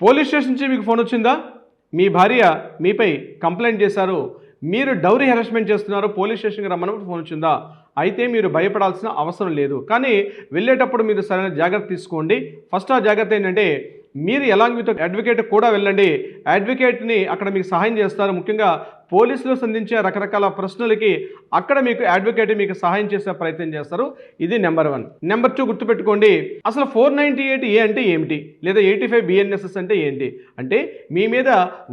Police station నుంచి మీకు phone వచ్చిందా? మీ భార్య మీపై కంప్లైంట్ చేశారు, మీరు డౌరీ హెరాస్మెంట్ చేస్తున్నారు, పోలీస్ స్టేషన్కి రమ్మన్నప్పుడు ఫోన్ వచ్చిందా? అయితే మీరు భయపడాల్సిన అవసరం లేదు. కానీ వెళ్ళేటప్పుడు మీరు సరైన జాగ్రత్త తీసుకోండి. ఫస్ట్ ఆ జాగ్రత్త ఏంటంటే, మీరు ఎలాంగ్ విత్ అడ్వకేట్ కూడా వెళ్ళండి. అడ్వకేట్ని అక్కడ మీకు సహాయం చేస్తారు. ముఖ్యంగా పోలీసులు సంధించే రకరకాల ప్రశ్నలకి అక్కడ మీకు అడ్వకేట్ మీకు సహాయం చేసే ప్రయత్నం చేస్తారు. ఇది నెంబర్ 1. నెంబర్ 2 గుర్తుపెట్టుకోండి, అసలు 498A అంటే ఏమిటి, లేదా 85 BNSS అంటే ఏంటి అంటే, మీ మీద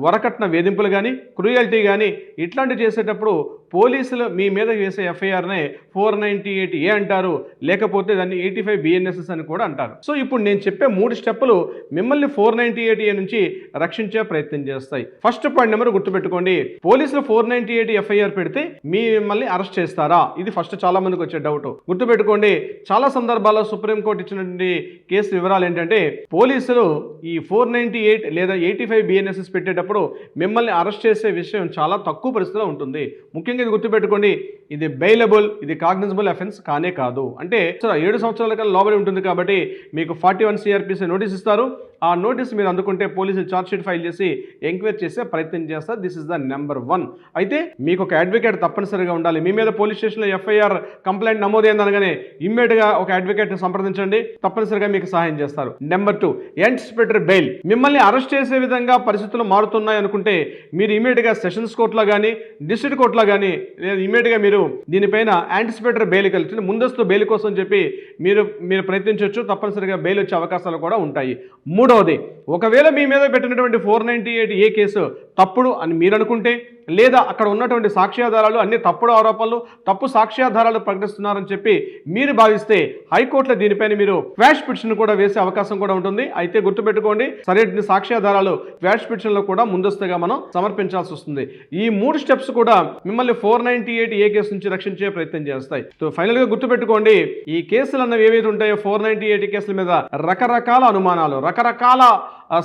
వరకట్న వేధింపులు కానీ, క్రూయల్టీ కానీ ఇట్లాంటివి చేసేటప్పుడు పోలీసులు మీ మీద వేసే ఎఫ్ఐఆర్నే 498A అంటారు, లేకపోతే దాన్ని 85 BNSS అని కూడా అంటారు. సో ఇప్పుడు నేను చెప్పే 3 స్టెప్పులు మిమ్మల్ని 498A నుంచి రక్షించే ప్రయత్నం చేస్తాయి. ఫస్ట్ పాయింట్ నెంబర్ గుర్తుపెట్టుకోండి, పోలీసులు 498 ఎఫ్ఐఆర్ పెడితే మిమ్మల్ని అరెస్ట్ చేస్తారా? ఇది ఫస్ట్ చాలా మందికి వచ్చే డౌట్. గుర్తుపెట్టుకోండి, చాలా సందర్భాల్లో సుప్రీంకోర్టు ఇచ్చినటువంటి కేసు వివరాలు ఏంటంటే, పోలీసులు ఈ 498 లేదా 85 BNSS పెట్టేటప్పుడు మిమ్మల్ని అరెస్ట్ చేసే విషయం చాలా తక్కువ పరిస్థితిలో ఉంటుంది. ముఖ్యంగా ఇది గుర్తుపెట్టుకోండి, ఇది బెయిలబుల్, ఇది కాగ్నిజబుల్ అఫెన్స్ కానే కాదు. అంటే 7 సంవత్సరాల కన్నా లోబడి ఉంటుంది కాబట్టి మీకు 41 CRPC నోటీస్ ఇస్తారు. ఆ నోటీస్ మీరు అందుకుంటే పోలీసులు ఛార్జ్షీట్ ఫైల్ చేసి ఎంక్వైరీ చేసే ప్రయత్నం చేస్తారు. This is the number 1. అయితే మీకు ఒక అడ్వకేట్ తప్పనిసరిగా ఉండాలి. మీ మీద పోలీస్ స్టేషన్లో ఎఫ్ఐఆర్ కంప్లైంట్ నమోదైందనగానే ఇమ్మీడియట్గా ఒక అడ్వకేట్ని సంప్రదించండి, తప్పనిసరిగా మీకు సహాయం చేస్తారు. Number 2, anticipatory bail. మిమ్మల్ని అరెస్ట్ చేసే విధంగా పరిస్థితులు మారుతున్నాయి అనుకుంటే మీరు ఇమ్మీడియట్గా సెషన్స్ కోర్టులో కానీ, డిస్ట్రిక్ట్ కోర్టులో కానీ, లేదా ఇమ్మీడియట్గా మీరు దీనిపైన యాంటిసిపేటరీ బెయిల్ కలిసి ముందస్తు బెయిల్ కోసం చెప్పి మీరు ప్రయత్నించవచ్చు. తప్పనిసరిగా బెయిల్ వచ్చే అవకాశాలు కూడా ఉంటాయి. మూడవది, ఒకవేళ మీ మీద పెట్టినటువంటి 498A కేసు తప్పుడు అని మీరు అనుకుంటే, లేదా అక్కడ ఉన్నటువంటి సాక్ష్యాధారాలు అన్ని తప్పుడు ఆరోపణలు, తప్పు సాక్ష్యాధారాలు ప్రకటిస్తున్నారని చెప్పి మీరు భావిస్తే హైకోర్టులో దీనిపైన మీరు క్వాష్ పిటిషన్ కూడా వేసే అవకాశం కూడా ఉంటుంది. అయితే గుర్తుపెట్టుకోండి, సరైన సాక్ష్యాధారాలు క్వాష్ పిటిషన్లో కూడా ముందస్తుగా మనం సమర్పించాల్సి వస్తుంది. ఈ 3 స్టెప్స్ కూడా మిమ్మల్ని 498A కేసు నుంచి రక్షించే ప్రయత్నం చేస్తాయి. సో ఫైనల్గా గుర్తుపెట్టుకోండి, ఈ కేసులు అన్నవి ఏవైతే ఉంటాయో 498 కేసుల మీద రకరకాల అనుమానాలు, రకరకాల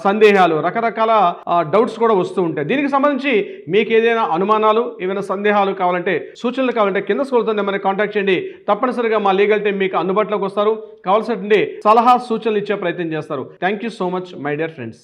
సందేహాలు, రకరకాల డౌట్స్ కూడా వస్తూ ఉంటాయి. దీనికి సంబంధించి మీకు ఏదైనా అనుమానాలు, ఏమైనా సందేహాలు కావాలంటే, సూచనలు కావాలంటే కింద స్క్రోల్ అవుతుంది నెంబర్ని కాంటాక్ట్ చేయండి. తప్పనిసరిగా మా లీగల్ టీం మీకు అందుబాటులోకి వస్తారు. కావాల్సినటువంటి సలహా సూచనలు ఇచ్చే ప్రయత్నం చేస్తారు. Thank you so much my dear friends.